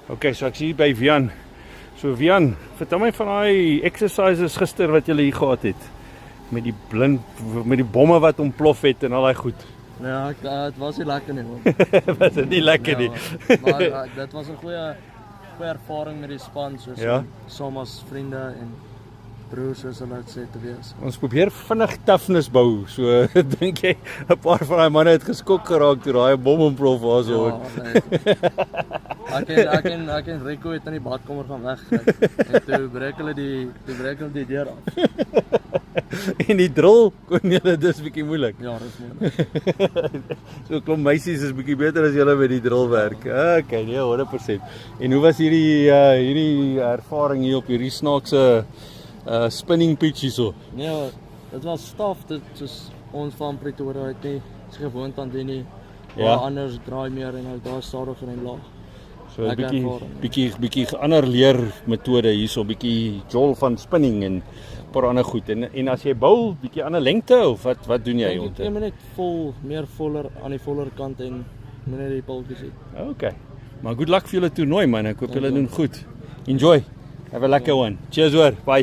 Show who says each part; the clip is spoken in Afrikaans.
Speaker 1: Okay, so ek sien hier by Vian. So Vian, vertel my van daai exercises gister wat jy hier gehad het. Met die bomme wat ontplof het en al daai goed.
Speaker 2: Ja, het was nie lekker nie.
Speaker 1: Was dit nie lekker nie?
Speaker 2: Maar dit was 'n goeie ervaring met die span, soos saam as vriende en broers soos hulle dit sê te wees.
Speaker 1: Ons probeer vinnig toughness bou. So dink jy 'n paar van daai manne het geskok geraak toe daai bom ontplof was so.
Speaker 2: Ja, nee. Ek en Rico het in die badkamer gaan wegkry. En toe breek hulle die deur af.
Speaker 1: En die drill kon julle dis bietjie moeilik.
Speaker 2: Ja, dis moeilik.
Speaker 1: So klomp meisies is bietjie beter as julle met die drill werk. Okay, nee, 100%. En hoe was hierdie ervaring hier op hierdie snaakse spinning pitch hierso?
Speaker 2: Nee, dit was staf, dit soos ons van Pretoria het nie gewoond aan dit nie. Ja. Anders draai meer en daar stadiger en laag.
Speaker 1: So 'n bietjie ander leermetode hierso, bietjie jol van spinning en 'n paar ander goed. En as jy bou, bietjie ander lengte of wat doen jy
Speaker 2: ont? Ek net meer voller aan die voller kant en net die pultjies hê.
Speaker 1: Okay. Maar good luck vir julle toernooi man. Ek hoop julle doen goed. Enjoy. Have a lekker one. Cheers hoor. Bye.